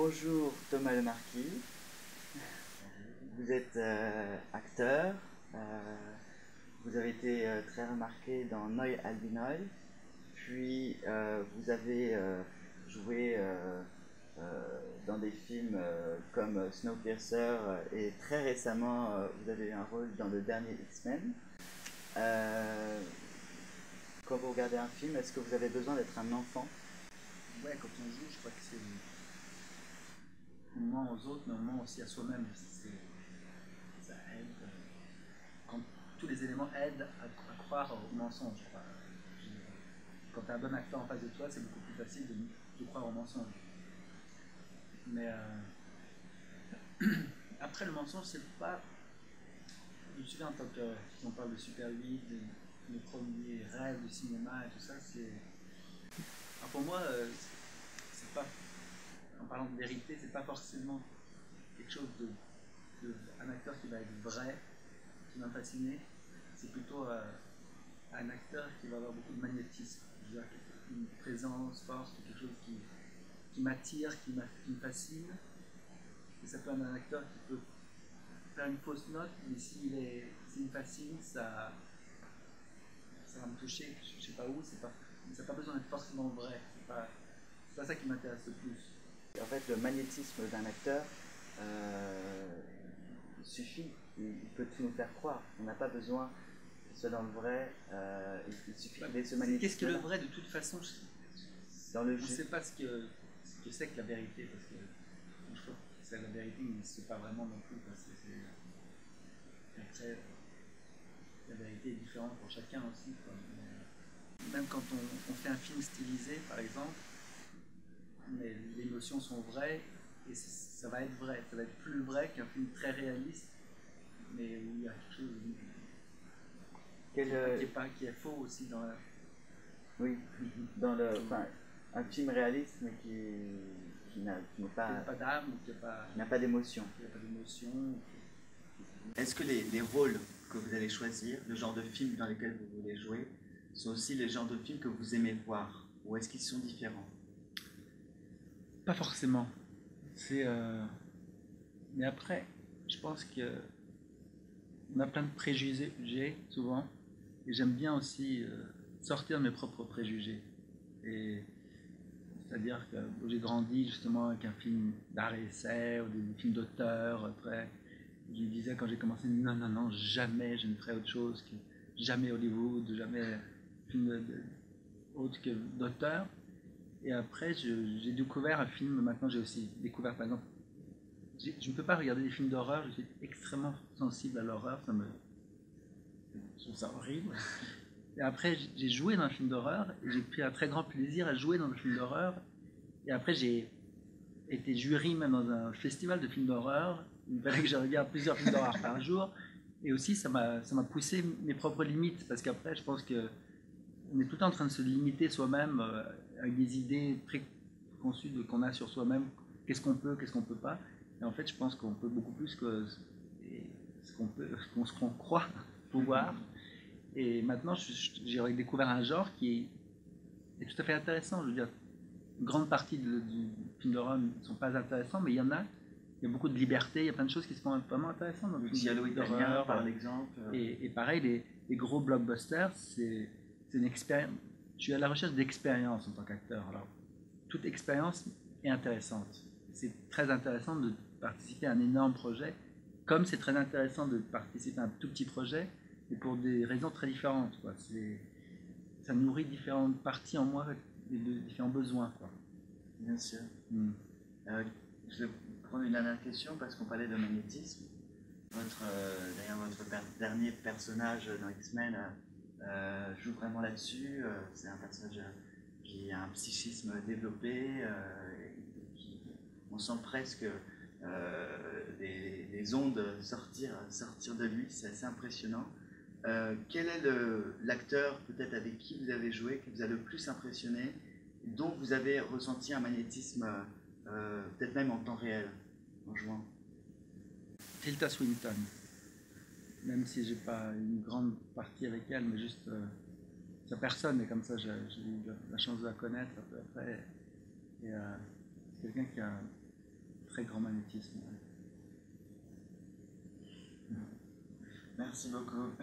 Bonjour Thomas Lemarquis, vous êtes acteur, vous avez été très remarqué dans Neu Albinoi, puis vous avez joué dans des films comme Snowpiercer et très récemment vous avez eu un rôle dans le dernier X-Men. Euh, Quand vous regardez un film, est-ce que vous avez besoin d'être un enfant? Ouais, quand on joue, je crois que c'est au moment aux autres, mais au moment aussi à soi-même. Ça aide. Quand tous les éléments aident à croire au mensonge. Quand tu as un bon acteur en face de toi, c'est beaucoup plus facile de croire au mensonge. Mais après, le mensonge, c'est pas. Je me souviens, en tant que. Si on parle de Super 8, mes premiers rêves de cinéma et tout ça, c'est. Alors pour moi, c'est pas. En parlant de vérité, c'est pas forcément quelque chose un acteur qui va être vrai, qui va me fasciner. C'est plutôt un acteur qui va avoir beaucoup de magnétisme, une présence forte, quelque chose qui m'attire, qui me fascine. Et ça peut être un acteur qui peut faire une fausse note, mais s'il me fascine, ça va me toucher, je ne sais pas où, ça n'a pas besoin d'être forcément vrai. C'est pas ça qui m'intéresse le plus. En fait, le magnétisme d'un acteur suffit, il peut tout nous faire croire. On n'a pas besoin que ce soit dans le vrai, il suffit de ce magnétisme. Qu'est-ce que le vrai de toute façon? Dans le je ne jeu. sais pas ce que c'est que la vérité, parce que je trouve que la vérité n'existe pas vraiment non plus. Après, la vérité est différente pour chacun aussi. Même quand on fait un film stylisé, par exemple, mais les émotions sont vraies et ça va être vrai. Ça va être plus vrai qu'un film très réaliste, mais où il y a quelque chose qui est faux aussi dans la. Oui, dans le. Enfin, un film réaliste, mais qui n'est pas. Qui n'a pas d'âme, qui n'a pas d'émotion. n'a pas d'émotion. Est-ce que les rôles que vous allez choisir, le genre de film dans lequel vous voulez jouer, sont aussi les genres de films que vous aimez voir? Ou est-ce qu'ils sont différents? Pas forcément. Mais après, je pense que on a plein de préjugés souvent, et j'aime bien aussi sortir de mes propres préjugés. Et c'est-à-dire que j'ai grandi justement avec un film d'art et essai ou des films d'auteur. Après, je me disais quand j'ai commencé, non, non, non, jamais je ne ferai autre chose que jamais Hollywood, jamais film autre que d'auteur. Et après, j'ai découvert un film. Maintenant, j'ai aussi découvert, par exemple, je ne peux pas regarder des films d'horreur. Je suis extrêmement sensible à l'horreur. Je trouve ça horrible. Et après, j'ai joué dans un film d'horreur et j'ai pris un très grand plaisir à jouer dans le film d'horreur. Et après, j'ai été jury même dans un festival de films d'horreur. Il fallait que je regarde plusieurs films d'horreur par jour. Et aussi, ça m'a poussé mes propres limites. Parce qu'après, je pense qu'on est tout le temps en train de se limiter soi-même avec des idées préconçues qu'on a sur soi-même. Qu'est-ce qu'on peut, qu'est-ce qu'on peut pas. Et en fait, je pense qu'on peut beaucoup plus que ce qu'on croit pouvoir. Et maintenant, j'ai découvert un genre qui est tout à fait intéressant. Je veux dire, une grande partie du film d'horreur ne sont pas intéressants, mais il y en a. Il y a beaucoup de liberté, il y a plein de choses qui sont vraiment intéressantes dans le film d'horreur, par exemple. Et pareil, les gros blockbusters, c'est une expérience. Je suis à la recherche d'expérience en tant qu'acteur. Alors, toute expérience est intéressante. C'est très intéressant de participer à un énorme projet, comme c'est très intéressant de participer à un tout petit projet, mais pour des raisons très différentes. Ça nourrit différentes parties en moi et de différents besoins. Bien sûr. Je vais prendre une dernière question parce qu'on parlait de magnétisme. D'ailleurs, votre dernier personnage dans X-Men joue vraiment là-dessus. C'est un personnage qui a un psychisme développé. On sent presque des ondes sortir de lui. C'est assez impressionnant. Quel est l'acteur peut-être avec qui vous avez joué, qui vous a le plus impressionné, dont vous avez ressenti un magnétisme peut-être même en temps réel en jouant? Tilda Swinton, même si j'ai pas une grande partie avec elle, mais juste sa personne, et comme ça j'ai eu la chance de la connaître un peu après. Et c'est quelqu'un très grand magnétisme. Merci beaucoup.